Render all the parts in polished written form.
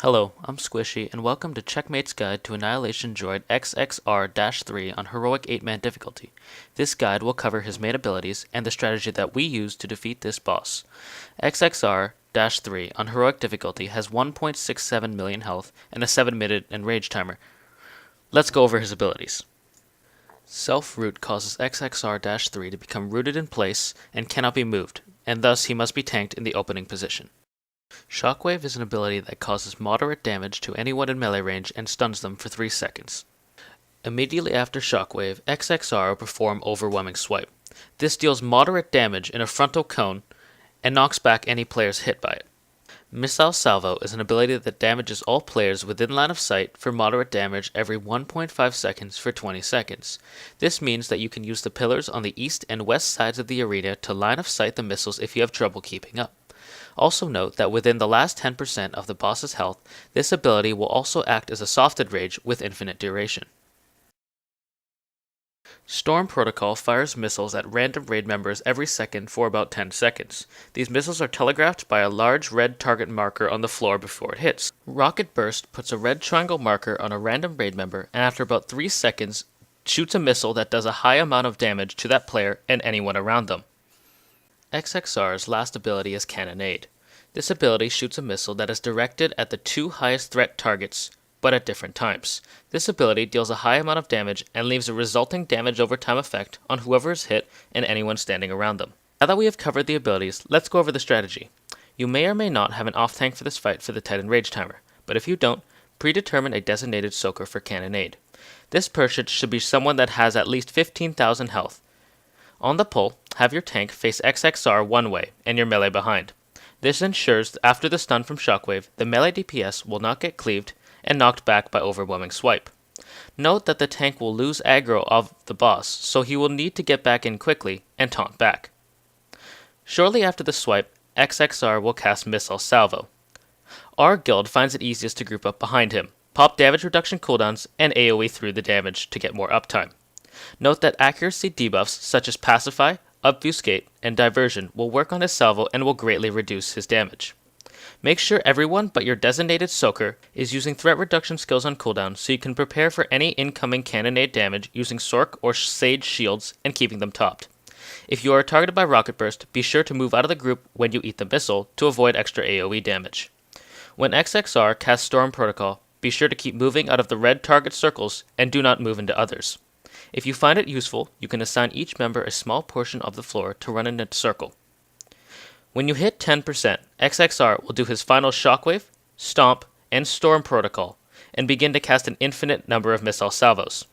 Hello, I'm Squishei, and welcome to Checkmate's Guide to Annihilation Droid XXR-3 on Heroic 8-Man difficulty. This guide will cover his main abilities and the strategy that we use to defeat this boss. XXR-3 on Heroic difficulty has 1.67 million health and a 7-minute enrage timer. Let's go over his abilities. Self-root causes XXR-3 to become rooted in place and cannot be moved, and thus he must be tanked in the opening position. Shockwave is an ability that causes moderate damage to anyone in melee range and stuns them for 3 seconds. Immediately after Shockwave, XXR will perform Overwhelming Swipe. This deals moderate damage in a frontal cone and knocks back any players hit by it. Missile Salvo is an ability that damages all players within line of sight for moderate damage every 1.5 seconds for 20 seconds. This means that you can use the pillars on the east and west sides of the arena to line of sight the missiles if you have trouble keeping up. Also note that within the last 10% of the boss's health, this ability will also act as a softed rage with infinite duration. Storm Protocol fires missiles at random raid members every second for about 10 seconds. These missiles are telegraphed by a large red target marker on the floor before it hits. Rocket Burst puts a red triangle marker on a random raid member and after about 3 seconds shoots a missile that does a high amount of damage to that player and anyone around them. XXR's last ability is Cannonade. This ability shoots a missile that is directed at the 2 highest threat targets, but at different times. This ability deals a high amount of damage and leaves a resulting damage over time effect on whoever is hit and anyone standing around them. Now that we have covered the abilities, let's go over the strategy. You may or may not have an off-tank for this fight for the Titan Rage Timer, but if you don't, predetermine a designated soaker for Cannonade. This person should be someone that has at least 15,000 health. On the pull, have your tank face XXR one way and your melee behind. This ensures that after the stun from Shockwave, the melee DPS will not get cleaved and knocked back by Overwhelming Swipe. Note that the tank will lose aggro of the boss, so he will need to get back in quickly and taunt back. Shortly after the swipe, XXR will cast Missile Salvo. Our guild finds it easiest to group up behind him, pop damage reduction cooldowns, and AoE through the damage to get more uptime. Note that accuracy debuffs such as Pacify, Obfuscate, and Diversion will work on his salvo and will greatly reduce his damage. Make sure everyone but your designated soaker is using threat reduction skills on cooldown so you can prepare for any incoming cannonade damage using Sork or Sage shields and keeping them topped. If you are targeted by Rocket Burst, be sure to move out of the group when you eat the missile to avoid extra AoE damage. When XXR casts Storm Protocol, be sure to keep moving out of the red target circles and do not move into others. If you find it useful, you can assign each member a small portion of the floor to run in a circle. When you hit 10%, XXR will do his final Shockwave, Stomp, and Storm Protocol, and begin to cast an infinite number of missile salvos.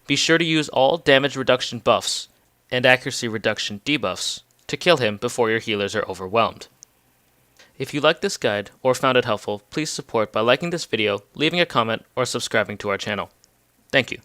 Be sure to use all damage reduction buffs and accuracy reduction debuffs to kill him before your healers are overwhelmed. If you liked this guide or found it helpful, please support by liking this video, leaving a comment, or subscribing to our channel. Thank you.